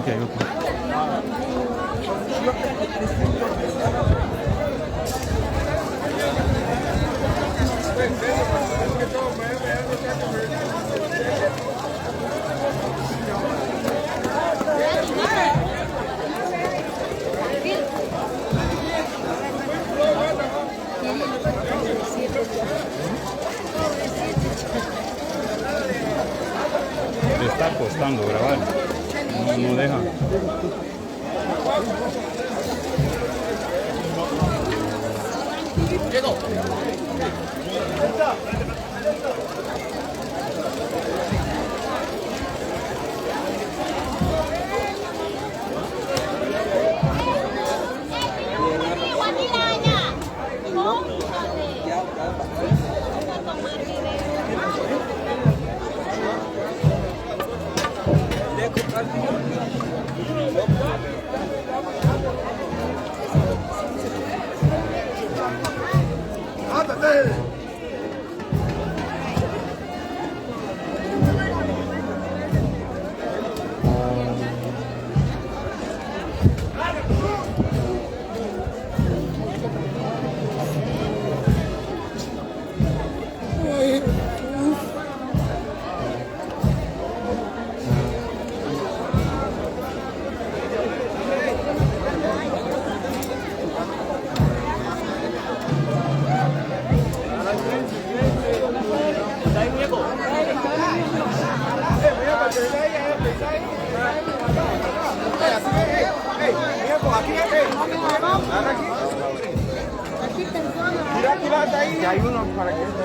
aquí hay otro. Le está costando grabar, no deja.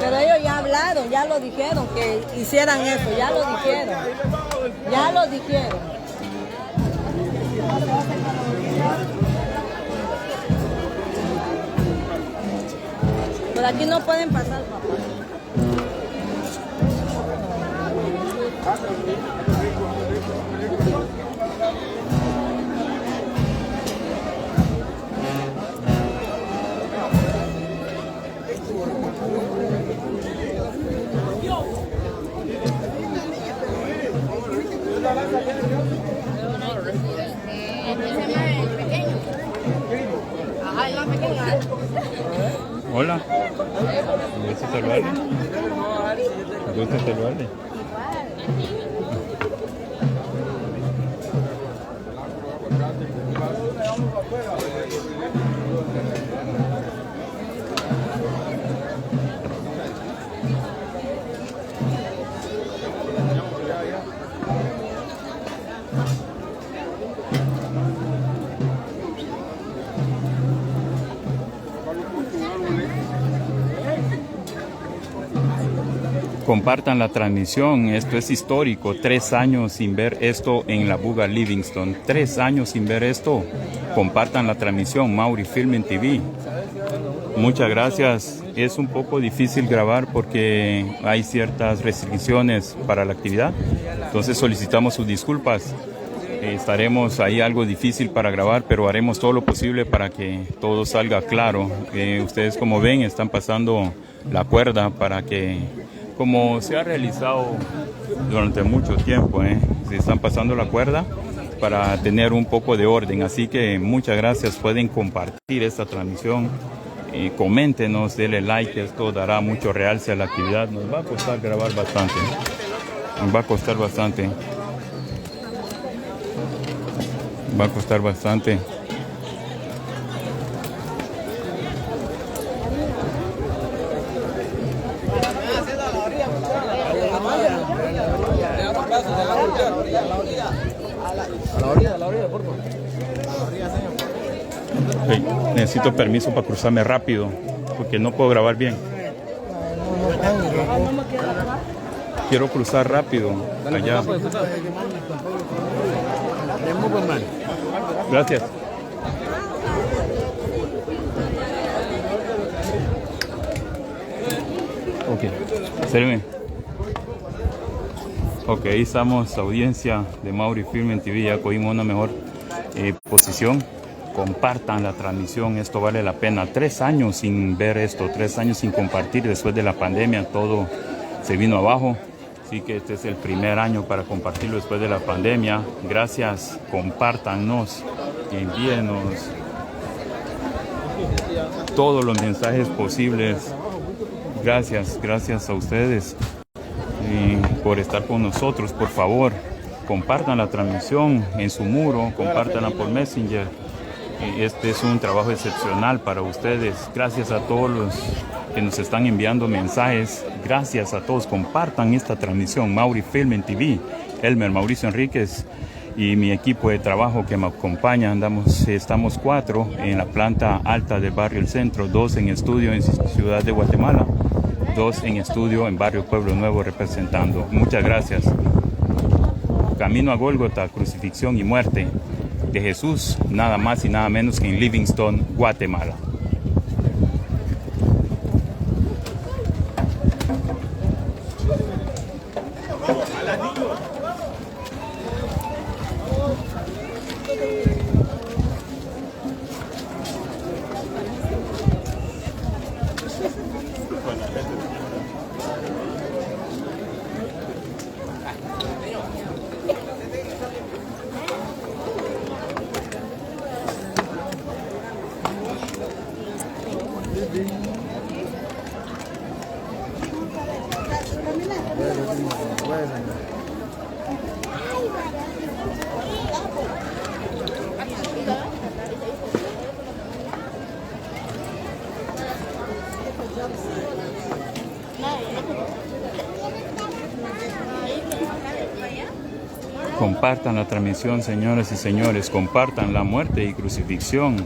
Pero ellos ya hablaron, ya lo dijeron que hicieran eso, ya lo dijeron. Ya lo dijeron. Por aquí no pueden pasar, papá. Hola. ¿Me gusta saludarle? ¿Me gusta saludarle? Compartan la transmisión, esto es histórico, 3 años sin ver esto en la Buga Livingston, 3 años sin ver esto, compartan la transmisión, Mauri Filming TV. Muchas gracias, es un poco difícil grabar porque hay ciertas restricciones para la actividad, entonces solicitamos sus disculpas, estaremos ahí algo difícil para grabar, pero haremos todo lo posible para que todo salga claro. Ustedes como ven están pasando la cuerda para que, como se ha realizado durante mucho tiempo, se están pasando la cuerda para tener un poco de orden. Así que muchas gracias, pueden compartir esta transmisión, coméntenos, denle like, esto dará mucho realce a la actividad. Nos va a costar grabar bastante, nos va a costar bastante, va a costar bastante. A la orilla, por favor. Okay. Necesito permiso para cruzarme rápido porque no puedo grabar bien. Quiero cruzar rápido allá. Gracias. Ok, espérenme. Ok, ahí estamos, audiencia de Mauri Filming TV, ya cogimos una mejor posición. Compartan la transmisión, esto vale la pena. 3 años sin ver esto, 3 años sin compartir, después de la pandemia todo se vino abajo. Así que este es el primer año para compartirlo después de la pandemia. Gracias, compártanos, envíenos todos los mensajes posibles. Gracias a ustedes por estar con nosotros. Por favor, compartan la transmisión en su muro, compártanla por Messenger. Este es un trabajo excepcional para ustedes. Gracias a todos los que nos están enviando mensajes. Gracias a todos. Compartan esta transmisión. Mauri Film TV, Elmer, Mauricio Enríquez y mi equipo de trabajo que me acompaña. Estamos 4 en la planta alta del barrio El Centro, 2 en estudio en Ciudad de Guatemala, 2 en estudio en barrio Pueblo Nuevo representando. Muchas gracias. Camino a Gólgota, crucifixión y muerte de Jesús, nada más y nada menos que en Livingston, Guatemala. Compartan la transmisión, señoras y señores, compartan la muerte y crucifixión.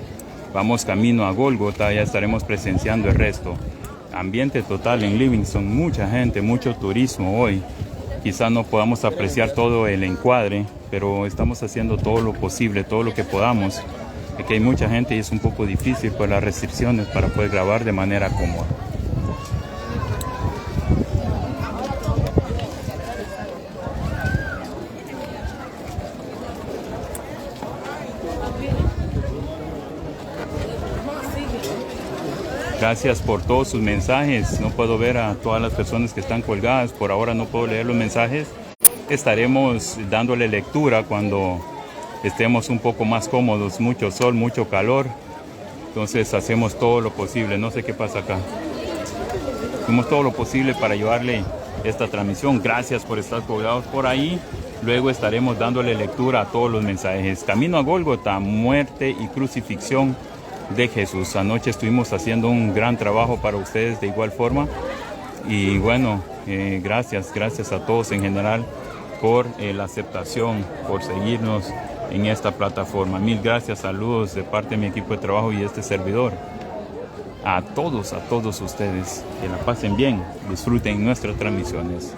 Vamos camino a Gólgota, ya estaremos presenciando el resto. Ambiente total en Livingston, mucha gente, mucho turismo hoy. Quizás no podamos apreciar todo el encuadre, pero estamos haciendo todo lo posible, todo lo que podamos. Aquí hay mucha gente y es un poco difícil por las restricciones para poder grabar de manera cómoda. Gracias por todos sus mensajes. No puedo ver a todas las personas que están colgadas. Por ahora no puedo leer los mensajes. Estaremos dándole lectura cuando estemos un poco más cómodos. Mucho sol, mucho calor. Entonces hacemos todo lo posible. No sé qué pasa acá. Hacemos todo lo posible para llevarle esta transmisión. Gracias por estar colgados por ahí. Luego estaremos dándole lectura a todos los mensajes. Camino a Gólgota, muerte y crucifixión de Jesús. Anoche estuvimos haciendo un gran trabajo para ustedes de igual forma y bueno, gracias a todos en general por la aceptación, por seguirnos en esta plataforma. Mil gracias, saludos de parte de mi equipo de trabajo y este servidor. A todos ustedes, que la pasen bien, disfruten nuestras transmisiones.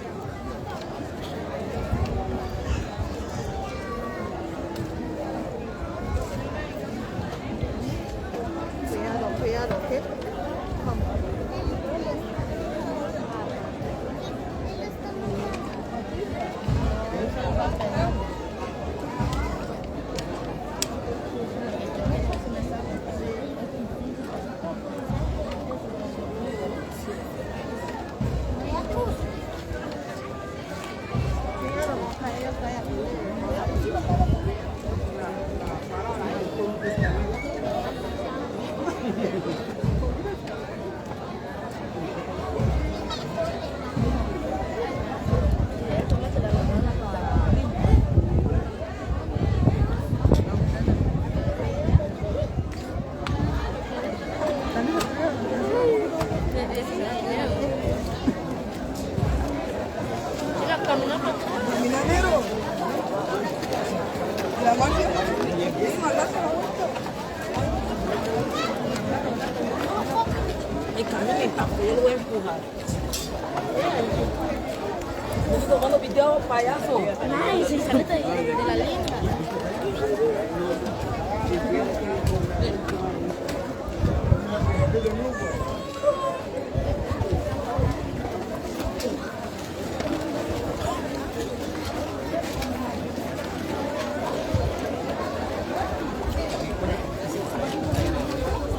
Yo lo voy a empujar. Yo estoy tomando video, payaso. Ay, se sale de la línea.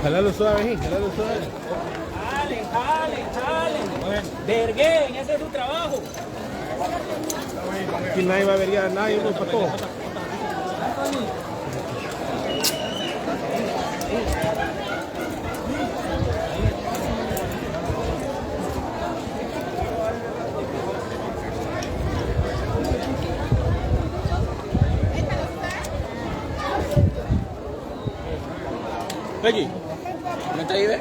Jalalo suave, jalalo suave. Jalen. Verguen, ese es su trabajo. Aquí nadie va a verguear, nadie, uno para todos. Peggy, ¿no está ahí, ve?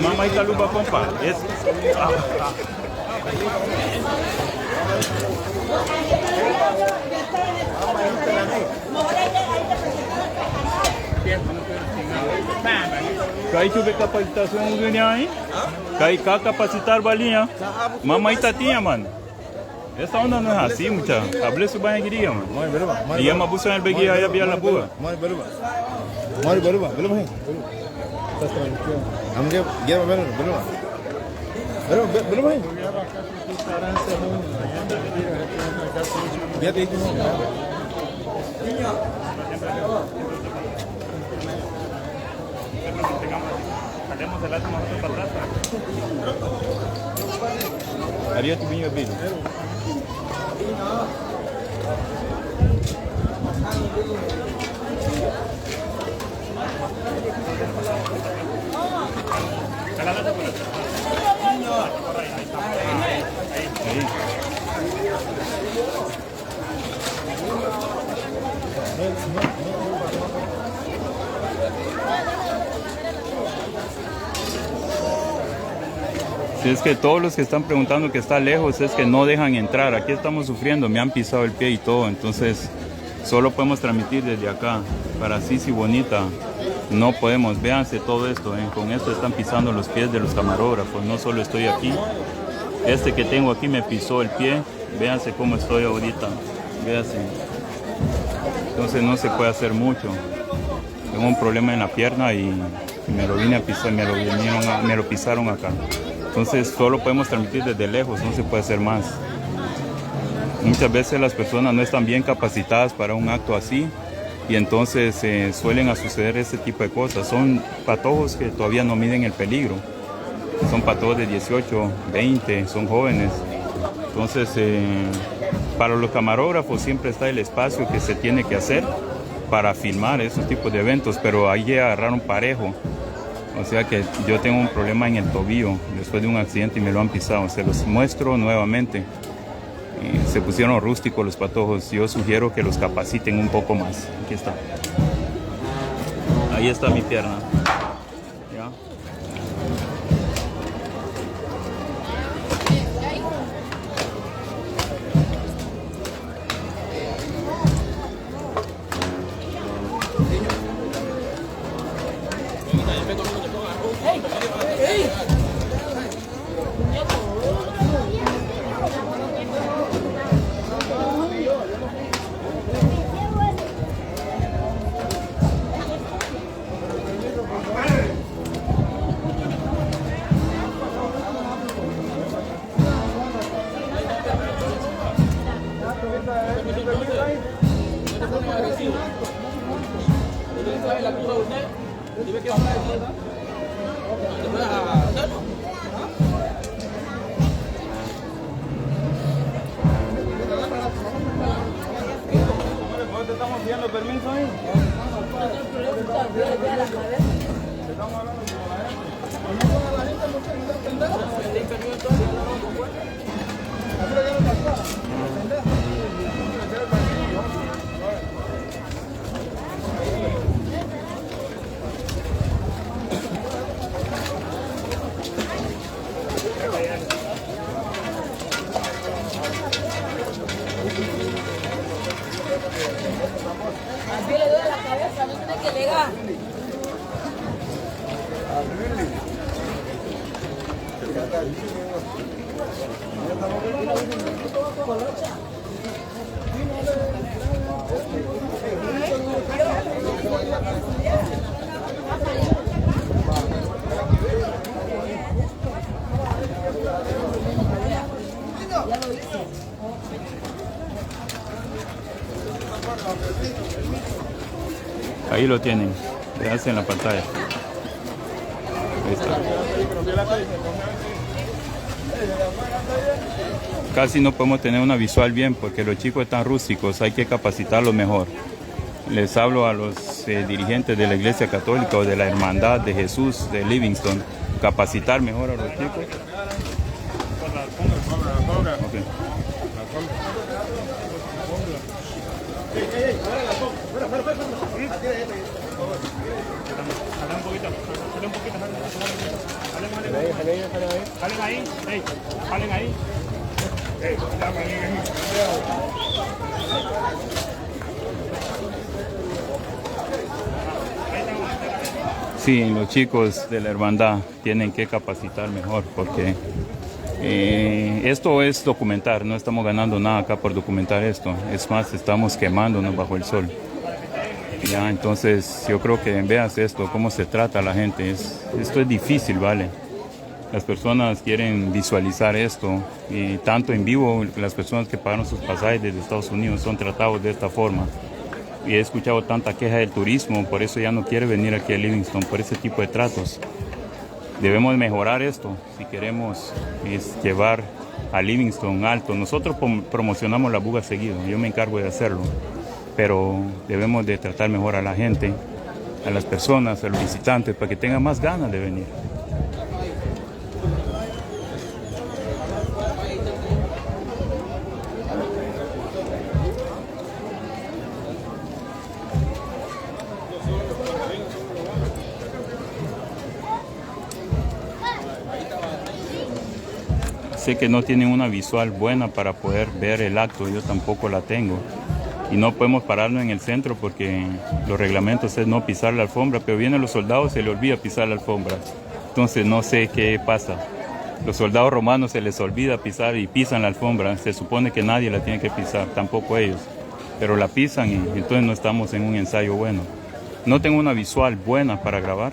Mama ita lupa pompa. Yes. Kay tuve capacitación dunia ahí. Kay ka capacitar balinha. Mama ita tinha, mano. Essa onda não é assim, mucha. Hablé su banha guiria, mano. E ela busca el beguia aí a la bua. Mari berubah, belum hai. Amge dia belum hai. Dia itu. Haremos el alto más para atrás. Haría tu niño bien. Si es que todos los que están preguntando que está lejos es que no dejan entrar. Aquí estamos sufriendo, me han pisado el pie y todo, entonces solo podemos transmitir desde acá. Para Sisi Bonita no podemos, véanse todo esto, con esto están pisando los pies de los camarógrafos, no solo estoy aquí. Este que tengo aquí me pisó el pie, véanse cómo estoy ahorita, véanse. Entonces no se puede hacer mucho. Tengo un problema en la pierna y me lo vine a pisar, me lo pisaron acá. Entonces solo podemos transmitir desde lejos, no se puede hacer más. Muchas veces las personas no están bien capacitadas para un acto así y entonces suelen suceder este tipo de cosas. Son patojos que todavía no miden el peligro. Son patojos de 18, 20, son jóvenes. Entonces para los camarógrafos siempre está el espacio que se tiene que hacer para filmar esos tipos de eventos, pero ahí agarraron parejo. O sea que yo tengo un problema en el tobillo después de un accidente y me lo han pisado. Se los muestro nuevamente. Se pusieron rústicos los patojos. Yo sugiero que los capaciten un poco más. Aquí está. Ahí está mi pierna. ¿Ya? ¿Estamos pidiendo permiso ahí? Así le duele la cabeza, no tiene que llegar. Ahí lo tienen, le hacen la pantalla. Ahí está. Casi no podemos tener una visual bien porque los chicos están rústicos, hay que capacitarlos mejor. Les hablo a los dirigentes de la Iglesia Católica o de la Hermandad de Jesús de Livingston, capacitar mejor a los chicos. Okay. Sí, los chicos de la hermandad tienen que capacitar mejor porque esto es documentar, no estamos ganando nada acá por documentar esto, es más, estamos quemándonos bajo el sol. Ya, entonces yo creo que veas esto, cómo se trata a la gente, esto es difícil, ¿vale? Las personas quieren visualizar esto y tanto en vivo las personas que pagaron sus pasajes desde Estados Unidos son tratados de esta forma. Y he escuchado tanta queja del turismo, por eso ya no quiere venir aquí a Livingston, por ese tipo de tratos. Debemos mejorar esto si queremos llevar a Livingston alto. Nosotros promocionamos la buga seguido, yo me encargo de hacerlo, pero debemos de tratar mejor a la gente, a las personas, a los visitantes, para que tengan más ganas de venir. Sé que no tienen una visual buena para poder ver el acto, yo tampoco la tengo. Y no podemos pararnos en el centro porque los reglamentos es no pisar la alfombra, pero vienen los soldados y se les olvida pisar la alfombra. Entonces no sé qué pasa. Los soldados romanos se les olvida pisar y pisan la alfombra. Se supone que nadie la tiene que pisar, tampoco ellos. Pero la pisan y entonces no estamos en un ensayo bueno. No tengo una visual buena para grabar.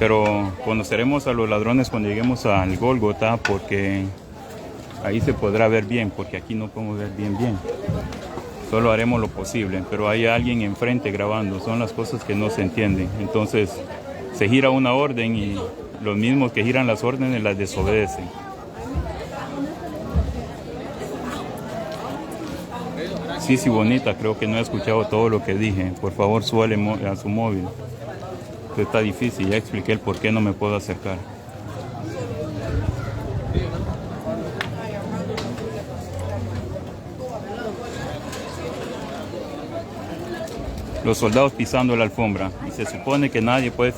Pero conoceremos a los ladrones cuando lleguemos al Gólgota porque ahí se podrá ver bien, porque aquí no podemos ver bien. Solo haremos lo posible, pero hay alguien enfrente grabando, son las cosas que no se entienden. Entonces se gira una orden y los mismos que giran las órdenes las desobedecen. Sí, bonita, creo que no he escuchado todo lo que dije. Por favor, súbale a su móvil. Está difícil, ya expliqué el por qué no me puedo acercar. Los soldados pisando la alfombra y se supone que nadie puede,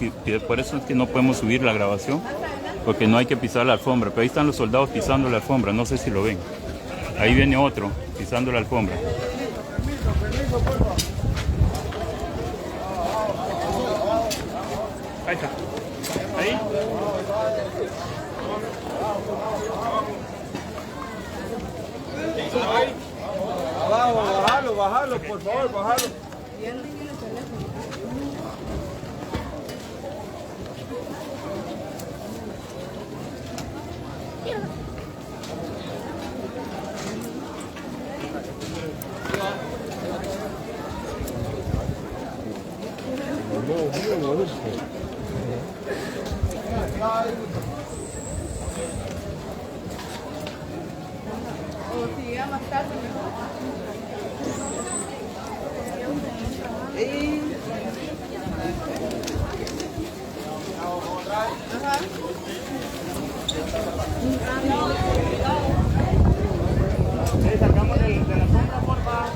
por eso es que no podemos subir la grabación, porque no hay que pisar la alfombra, pero ahí están los soldados pisando la alfombra, no sé si lo ven. Ahí viene otro pisando la alfombra. Ahí está. Ahí. Abajo, bájalo, bájalo, por favor, bájalo. Sacamos de la sombra, por favor.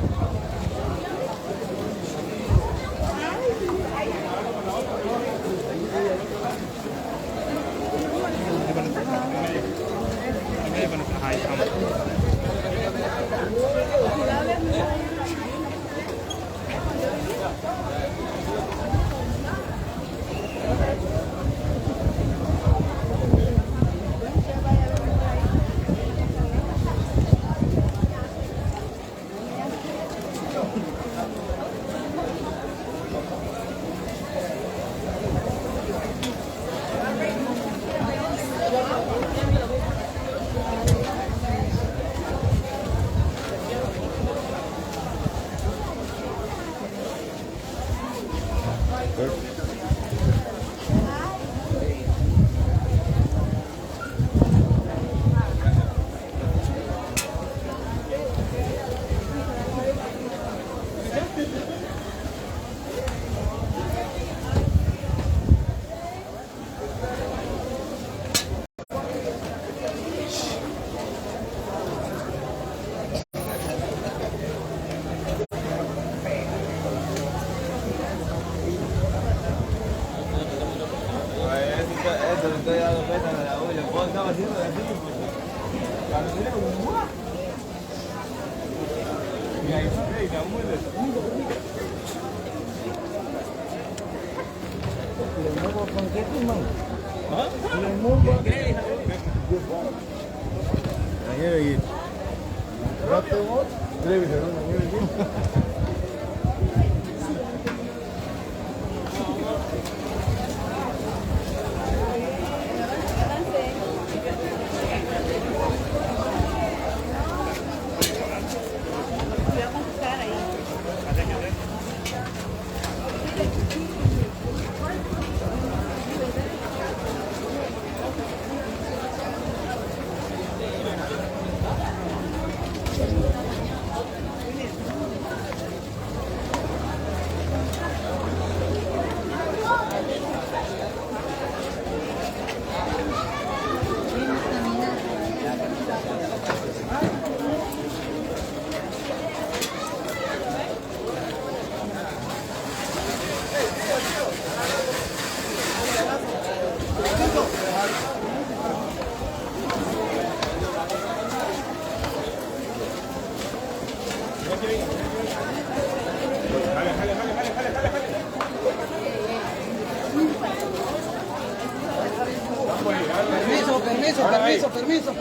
Permiso,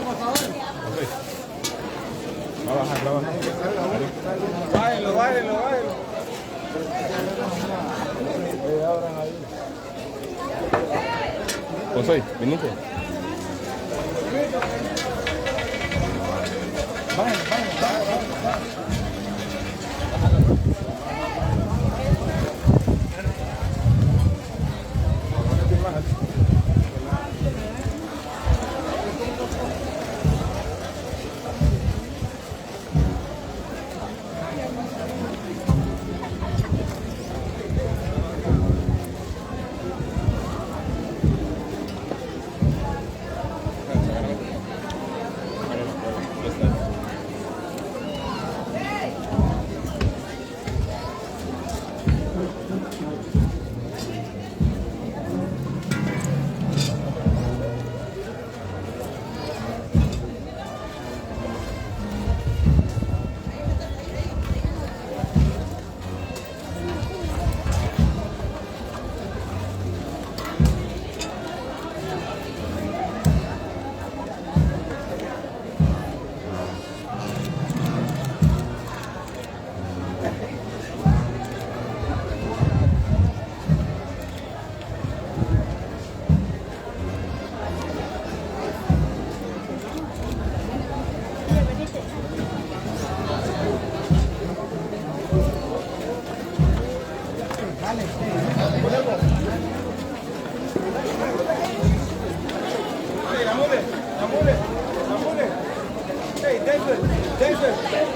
por favor. Va a bajar, va a bajar. Bájenlo. José, minuto. Hey, David, David.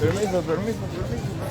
Permiso, permiso, permiso.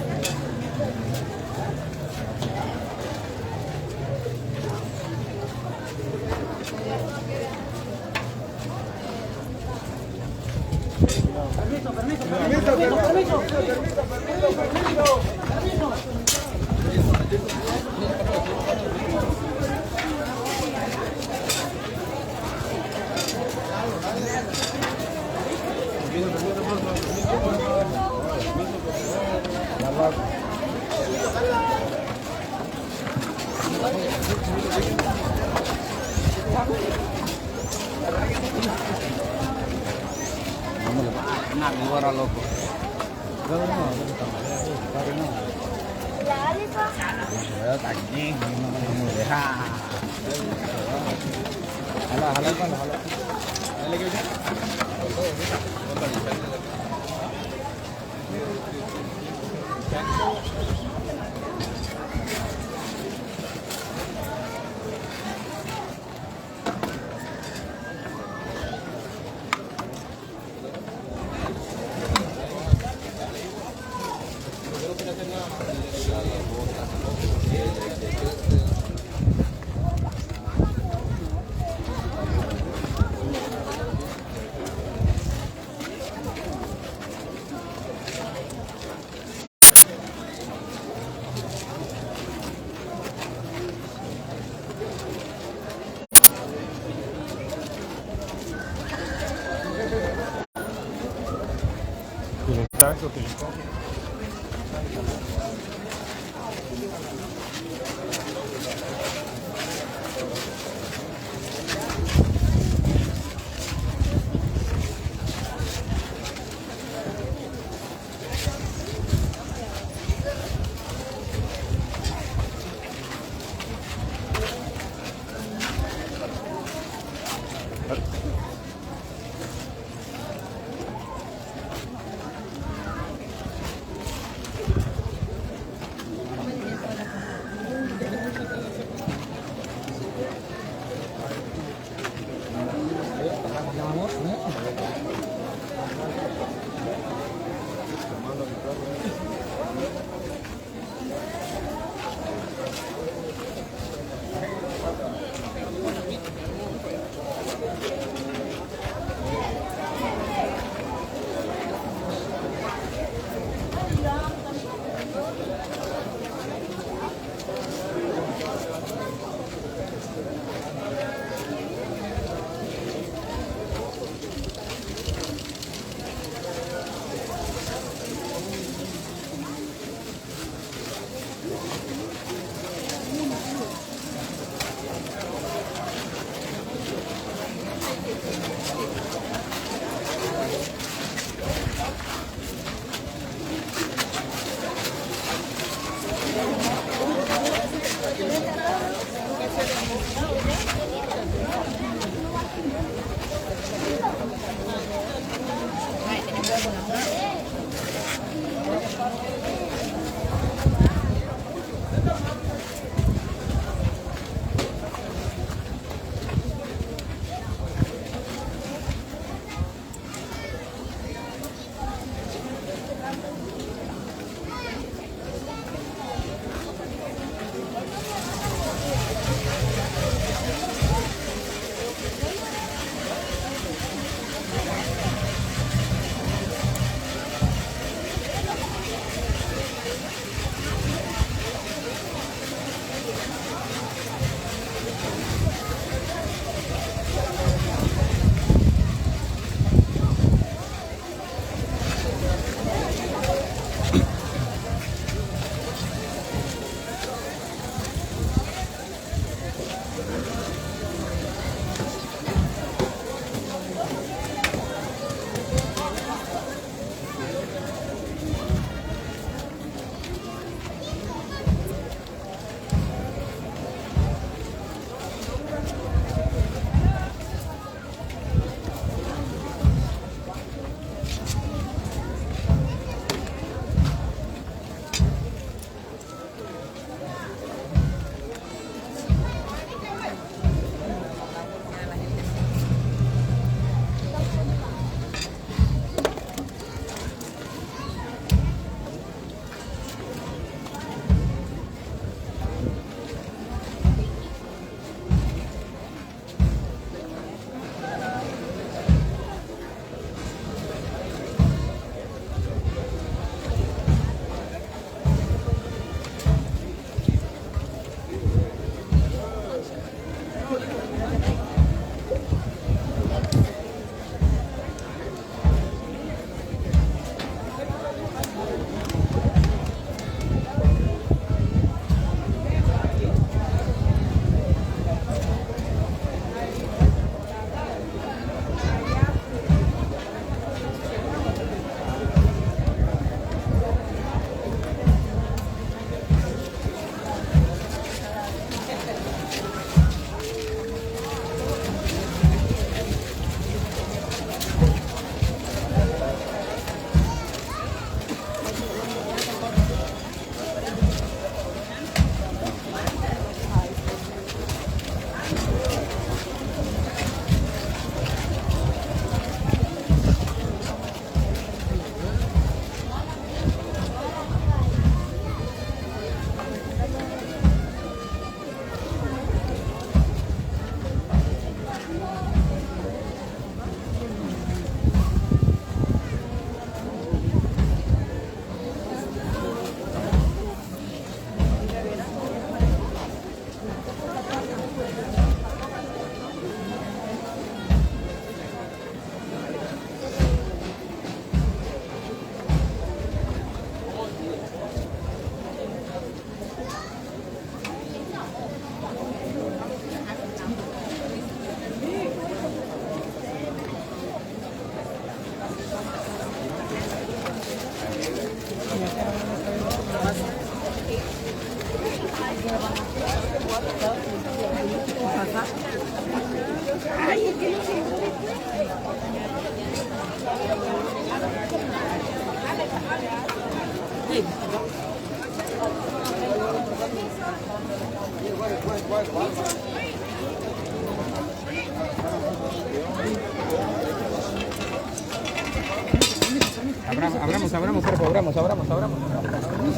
Abramos.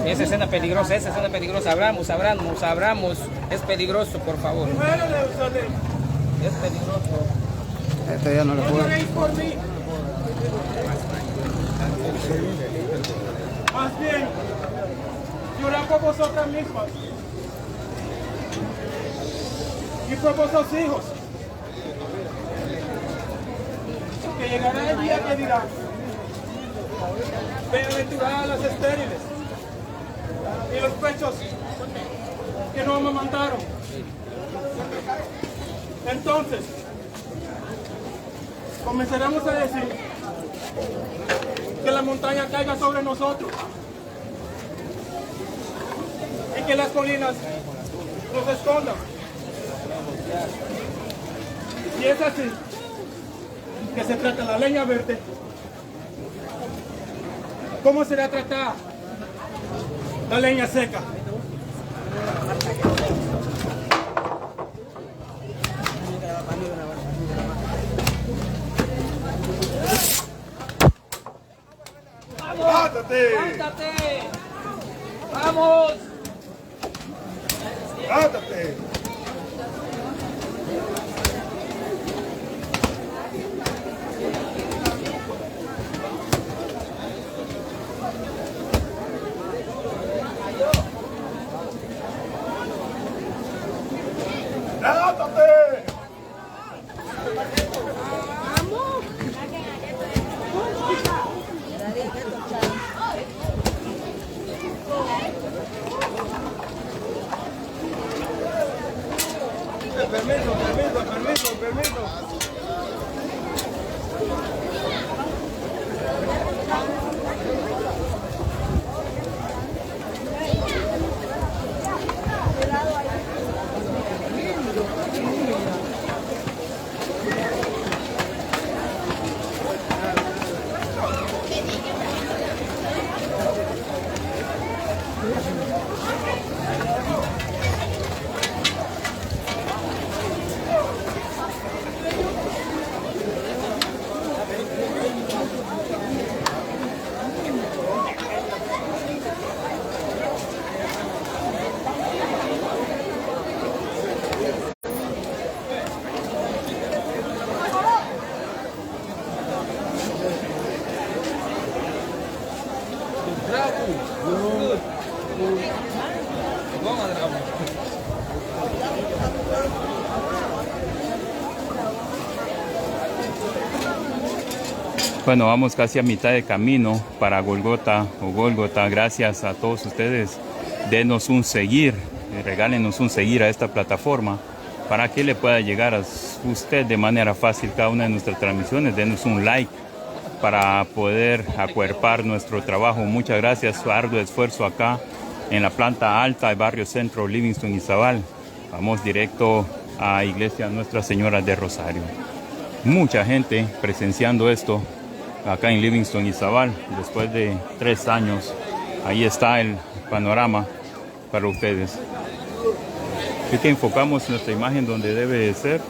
Esa escena peligrosa, abramos. Es peligroso, por favor. Es peligroso. Este ya no lo puedo. Más bien, llorar por vosotras mismas y por vuestros hijos, que llegará el día que dirán: bienaventuradas las estériles y los pechos que no amamantaron. Entonces comenzaremos a decir que la montaña caiga sobre nosotros y que las colinas nos escondan. Y es así que se trata la leña verde. ¿Cómo será tratada la leña seca? ¡Levántate! ¡Vamos! ¡Ándate! Permiso. Bueno, vamos casi a mitad de camino para Golgota o Gólgota. Gracias a todos ustedes. Denos un seguir, regálenos un seguir a esta plataforma para que le pueda llegar a usted de manera fácil cada una de nuestras transmisiones. Denos un like para poder acuerpar nuestro trabajo. Muchas gracias, su arduo esfuerzo acá en la planta alta del barrio Centro, Livingston y Izabal. Vamos directo a Iglesia Nuestra Señora de Rosario. Mucha gente presenciando esto acá en Livingston y Izabal después de 3 años. Ahí está el panorama para ustedes. Así que enfocamos nuestra imagen donde debe de ser.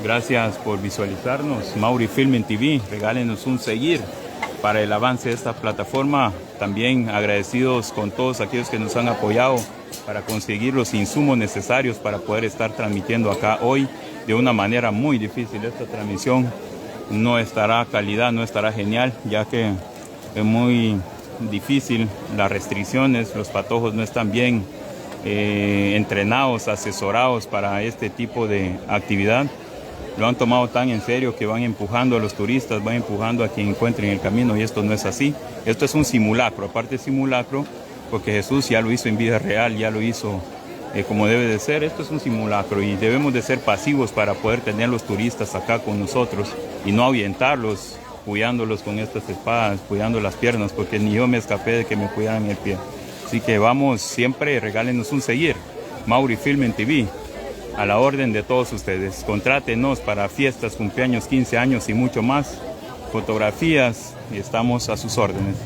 Gracias por visualizarnos. Mauri Filming TV, regálenos un seguir para el avance de esta plataforma. También agradecidos con todos aquellos que nos han apoyado para conseguir los insumos necesarios para poder estar transmitiendo acá hoy de una manera muy difícil. Esta transmisión no estará calidad, no estará genial, ya que es muy difícil, las restricciones, los patojos no están bien entrenados, asesorados para este tipo de actividad. Lo han tomado tan en serio que van empujando a los turistas, van empujando a quien encuentren el camino, y esto no es así. Esto es un simulacro, aparte simulacro, porque Jesús ya lo hizo en vida real, ya lo hizo como debe de ser. Esto es un simulacro y debemos de ser pasivos para poder tener los turistas acá con nosotros y no ahuyentarlos, cuidándolos con estas espadas, cuidando las piernas, porque ni yo me escapé de que me cuidaran el pie. Así que vamos siempre, regálenos un seguir Mauri Film TV, a la orden de todos ustedes. Contrátenos para fiestas, cumpleaños, 15 años y mucho más. Fotografías, y estamos a sus órdenes.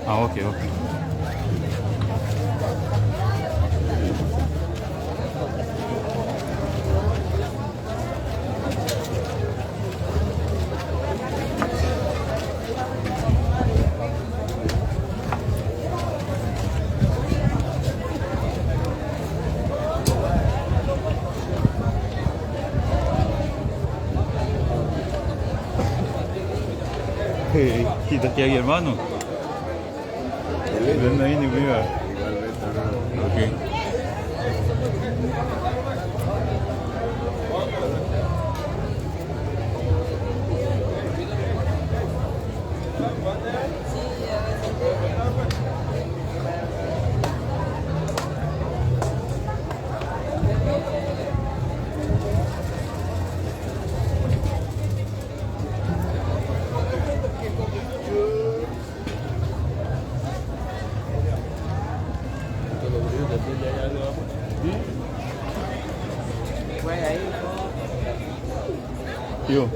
Ah, ok, ok. Quítate ahí, hermano. Ven ahí, ni mira. Ok. Yo.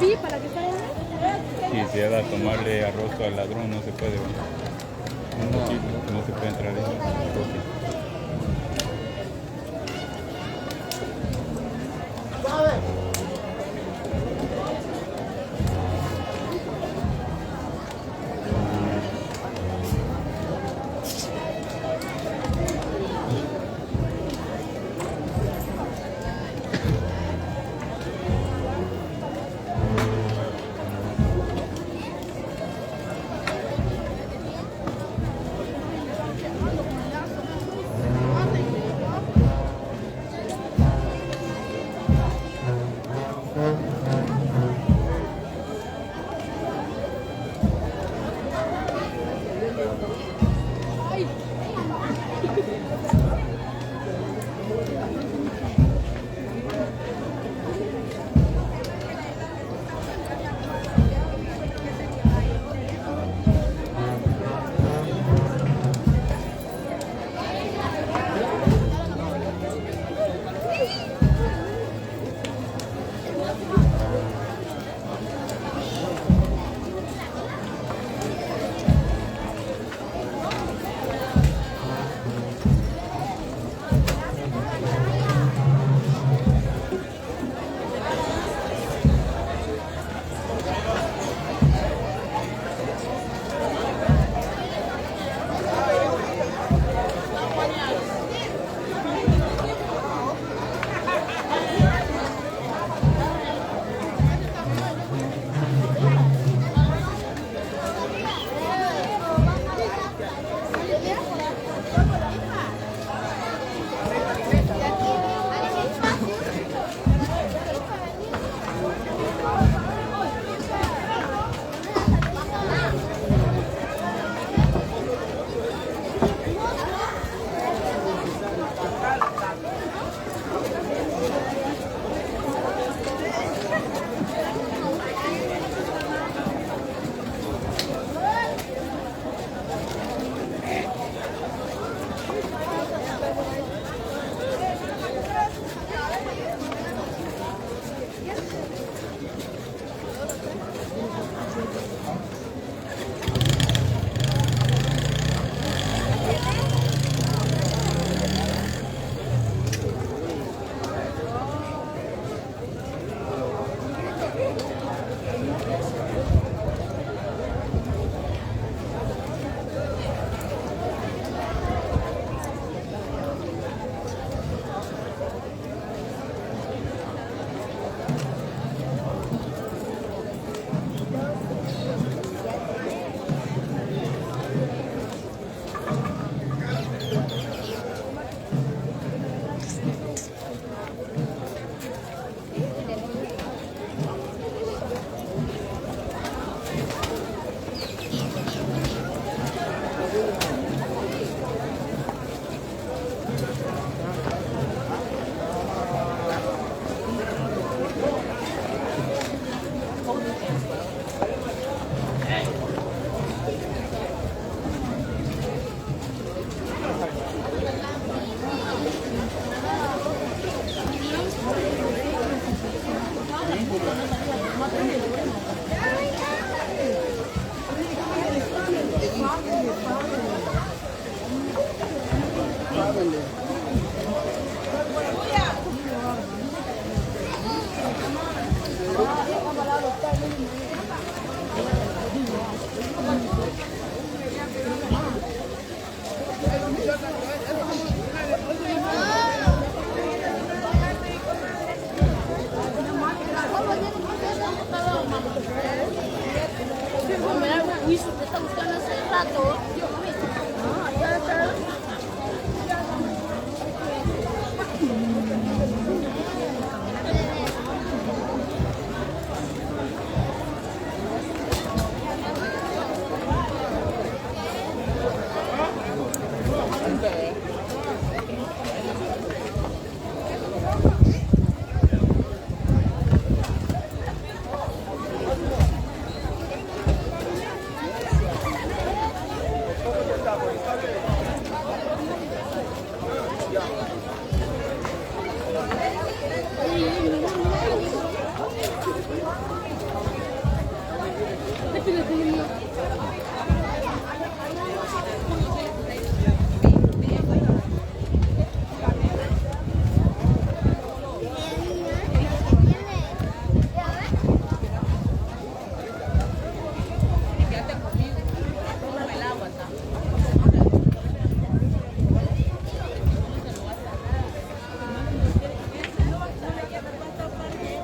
pipa la que está ahí. Quisiera tomarle arroz al ladrón, no se puede. No se puede entrar ahí.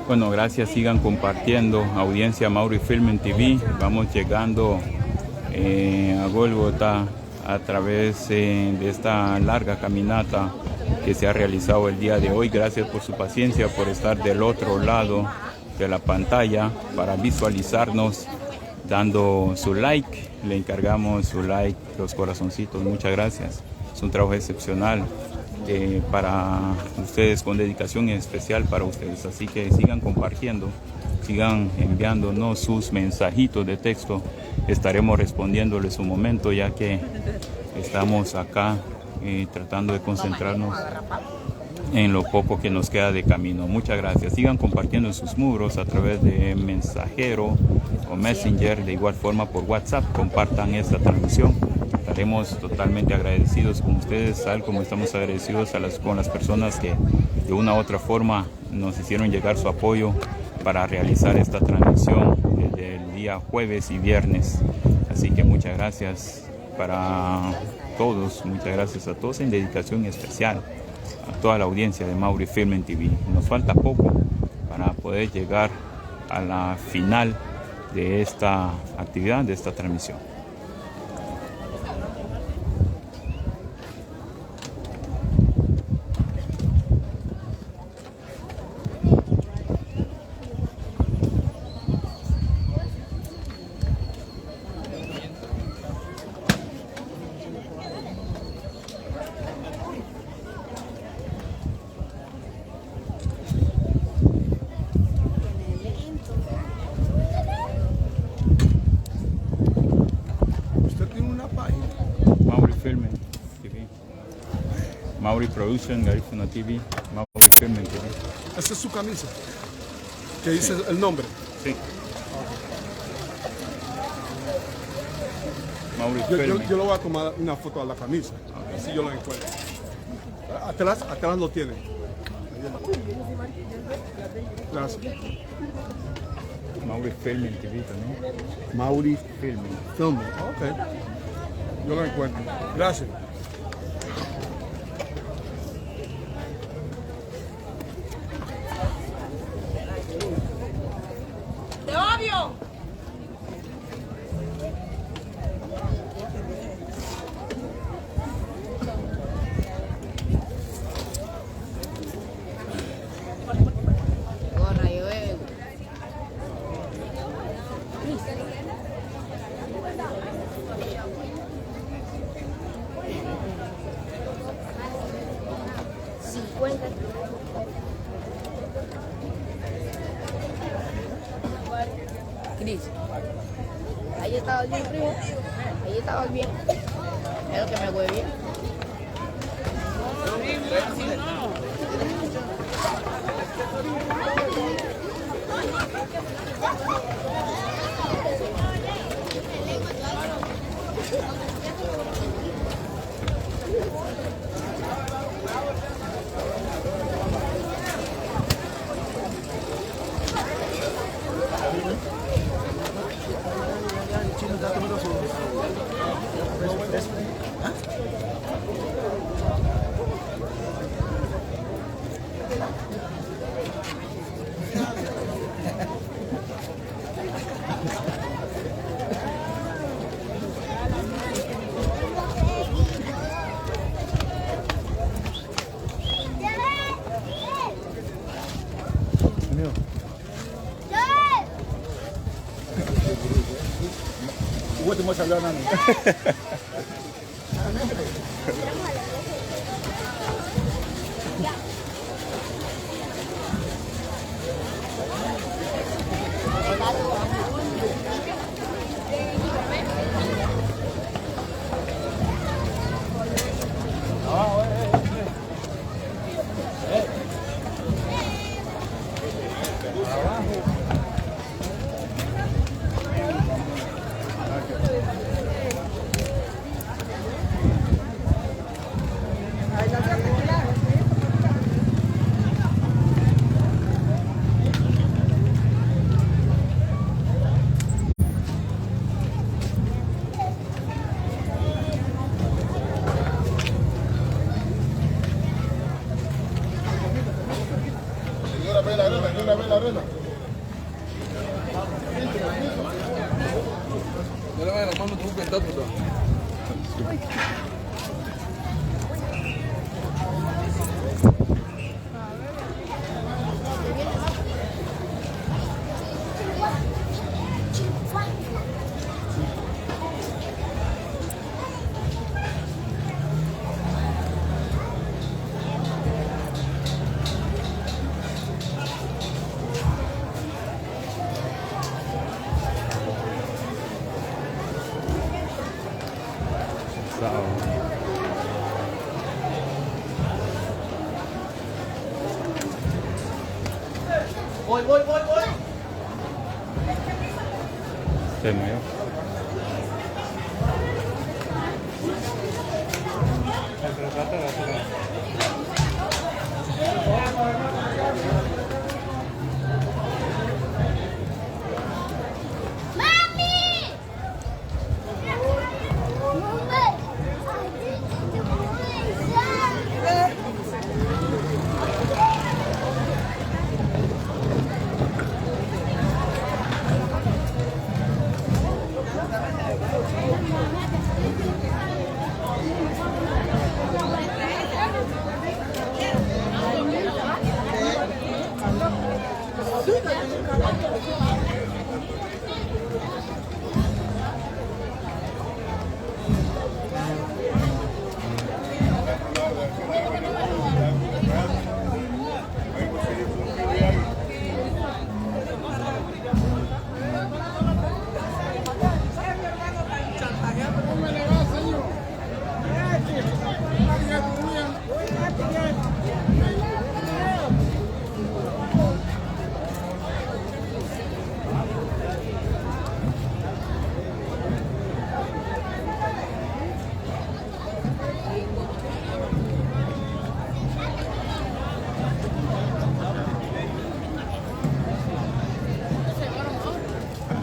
Bueno, gracias, sigan compartiendo, audiencia Mauri Filming TV. Vamos llegando a Gólgota a través de esta larga caminata que se ha realizado el día de hoy. Gracias por su paciencia, por estar del otro lado de la pantalla para visualizarnos, dando su like. Le encargamos su like, los corazoncitos. Muchas gracias. Es un trabajo excepcional para ustedes, con dedicación especial para ustedes. Así que sigan compartiendo, sigan enviándonos sus mensajitos de texto. Estaremos respondiéndoles un momento, ya que estamos acá tratando de concentrarnos en lo poco que nos queda de camino. Muchas gracias. Sigan compartiendo en sus muros a través de mensajero o Messenger, de igual forma por WhatsApp. Compartan esta transmisión. Estaremos totalmente agradecidos con ustedes, tal como estamos agradecidos con las personas que de una u otra forma nos hicieron llegar su apoyo para realizar esta transmisión desde el día jueves y viernes. Así que muchas gracias para todos, muchas gracias a todos, en dedicación especial a toda la audiencia de Mauri Filming TV. Nos falta poco para poder llegar a la final de esta actividad, de esta transmisión. Mauri Production, Garifuna TV, Mauri Filming TV. Esa es su camisa, que dice el nombre. Sí. Mauri Filming. Yo le voy a tomar una foto a la camisa, así yo lo encuentro. Atrás lo tiene. Gracias. Mauri Filming TV también. Mauri Filming. Ok. Yo lo encuentro. Gracias. Cris, ahí estabas bien, primo. Ahí estabas bien. Es lo que me hueve bien. No le vayan las manos, tú cuentas, puto. Voy. Se me dio.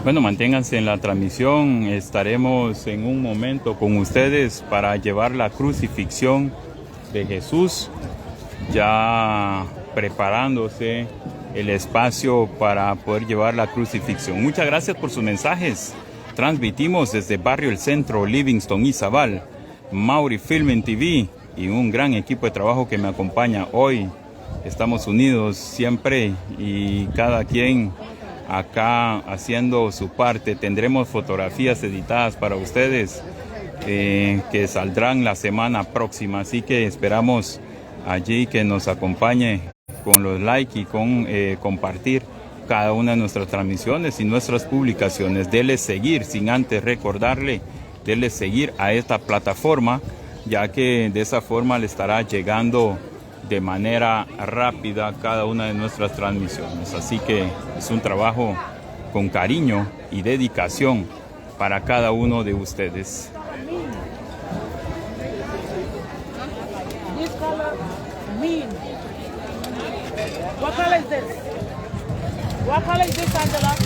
Bueno, manténganse en la transmisión, estaremos en un momento con ustedes para llevar la crucifixión de Jesús, ya preparándose el espacio para poder llevar la crucifixión. Muchas gracias por sus mensajes. Transmitimos desde Barrio El Centro, Livingston, Izabal, Mauri Filming TV y un gran equipo de trabajo que me acompaña hoy. Estamos unidos siempre y cada quien acá haciendo su parte. Tendremos fotografías editadas para ustedes que saldrán la semana próxima, así que esperamos allí que nos acompañe con los likes y con compartir cada una de nuestras transmisiones y nuestras publicaciones. Dele seguir, sin antes recordarle, dele seguir a esta plataforma, ya que de esa forma le estará llegando de manera rápida cada una de nuestras transmisiones. Así que es un trabajo con cariño y dedicación para cada uno de ustedes. This color mean. What color is this? What color is this, Angela?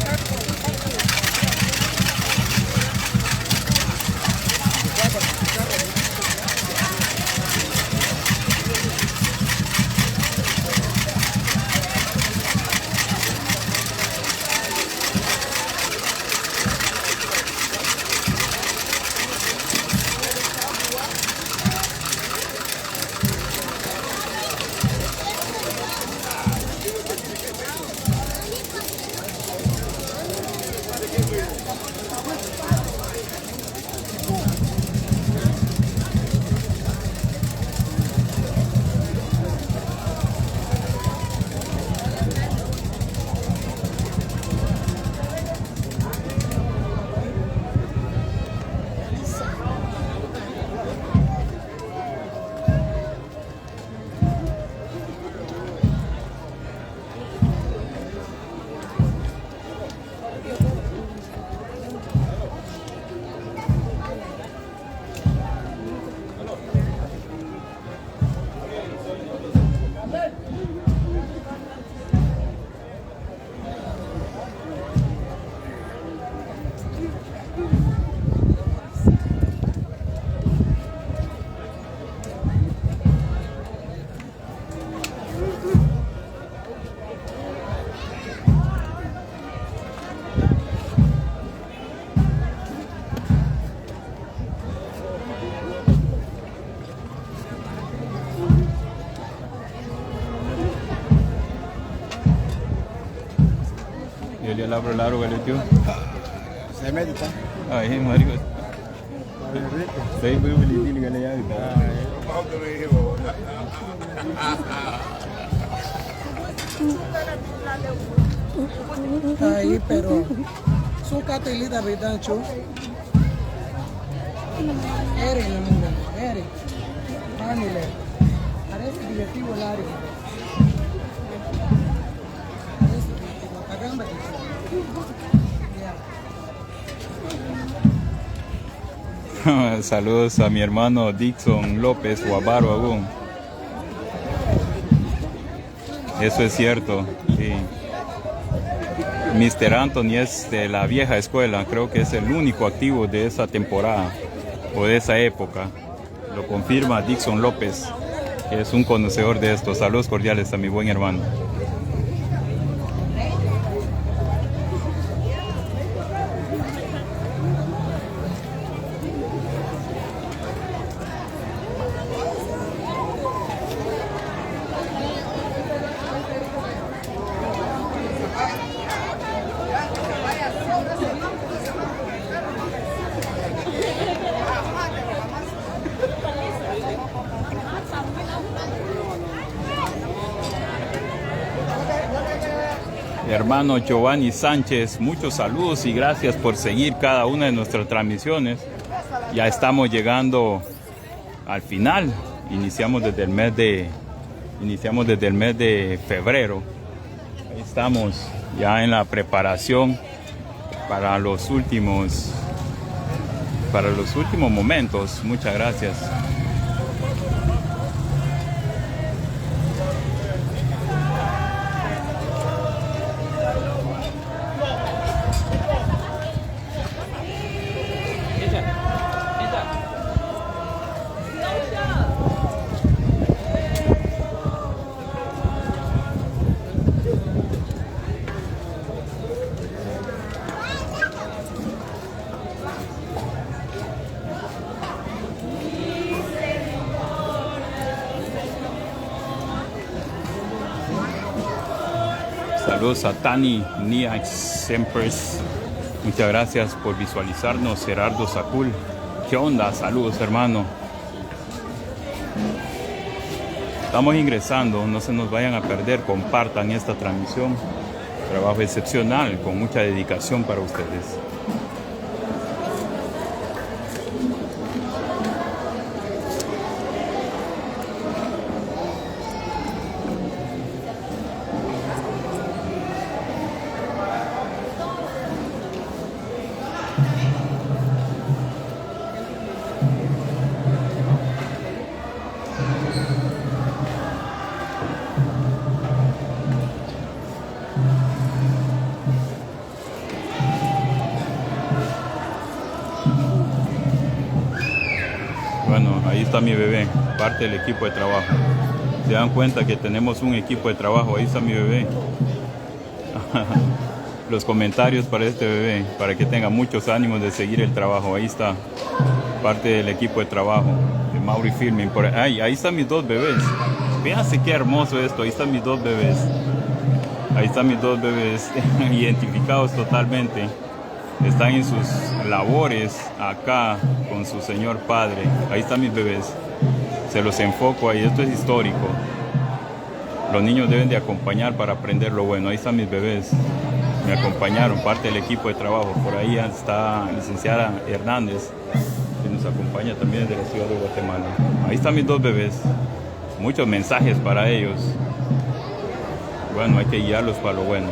Ele labra largo el tío. Se medita. Ay, marico. Sei muy bonito que le ya. Ahí, pero su catalita, ¿verdad, Chu? Eric, la mira, Eric. Ándale. Parece divertido el área. Parece divertido. Caramba, Saludos a mi hermano Dixon López Guabaro Agún. Eso es cierto, sí. Mr. Anthony es de la vieja escuela, creo que es el único activo de esa temporada o de esa época. Lo confirma Dixon López, que es un conocedor de esto. Saludos cordiales a mi buen hermano. Hermano Giovanni Sánchez, muchos saludos y gracias por seguir cada una de nuestras transmisiones. Ya estamos llegando al final. Iniciamos desde el mes de febrero. Ahí estamos ya en la preparación para los últimos momentos. Muchas gracias. Saludos a Tani Nia Sempers. Muchas gracias por visualizarnos. Gerardo Sacul. ¿Qué onda? Saludos, hermano. Estamos ingresando. No se nos vayan a perder. Compartan esta transmisión. Trabajo excepcional con mucha dedicación para ustedes. Bueno, ahí está mi bebé, parte del equipo de trabajo. Se dan cuenta que tenemos un equipo de trabajo. Ahí está mi bebé. Los comentarios para este bebé, para que tenga muchos ánimos de seguir el trabajo. Ahí está, parte del equipo de trabajo de Mauri Filming. Ahí están mis dos bebés. Fíjense qué hermoso esto. Ahí están mis dos bebés. Ahí están mis dos bebés identificados totalmente. Están en sus labores acá con su señor padre. Ahí están mis bebés. Se los enfoco ahí. Esto es histórico. Los niños deben de acompañar para aprender lo bueno. Ahí están mis bebés. Me acompañaron, parte del equipo de trabajo. Por ahí está la licenciada Hernández, que nos acompaña también desde la ciudad de Guatemala. Ahí están mis dos bebés. Muchos mensajes para ellos. Bueno, hay que guiarlos para lo bueno.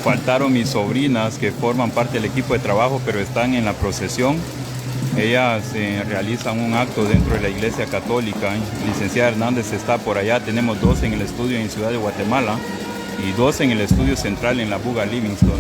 Faltaron mis sobrinas que forman parte del equipo de trabajo, pero están en la procesión Ellas realizan un acto dentro de la Iglesia Católica. Licenciada Hernández está por allá. Tenemos 2 en el estudio en Ciudad de Guatemala y 2 en el estudio central en la Buga Livingston.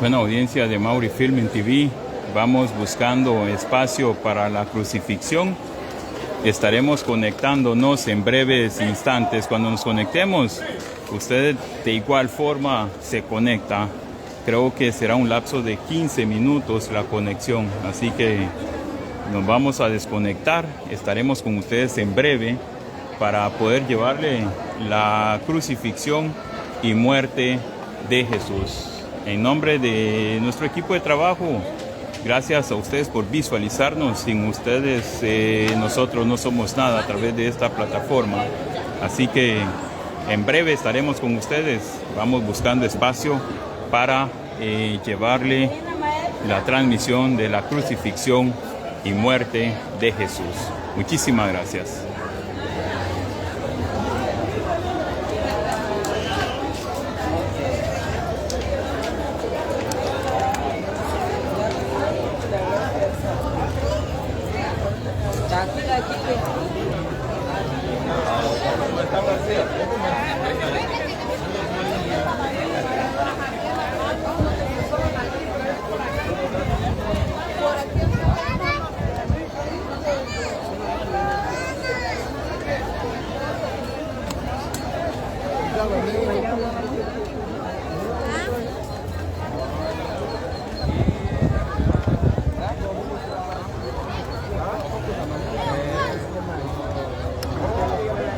Buena audiencia de Mauri Filming TV. Vamos buscando espacio para la crucifixión. Estaremos conectándonos en breves instantes. Cuando nos conectemos, usted de igual forma se conecta. Creo que será un lapso de 15 minutos la conexión. Así que nos vamos a desconectar. Estaremos con ustedes en breve para poder llevarle la crucifixión y muerte de Jesús. En nombre de nuestro equipo de trabajo, gracias a ustedes por visualizarnos. Sin ustedes nosotros no somos nada a través de esta plataforma. Así que en breve estaremos con ustedes. Vamos buscando espacio para llevarle la transmisión de la crucifixión y muerte de Jesús. Muchísimas gracias.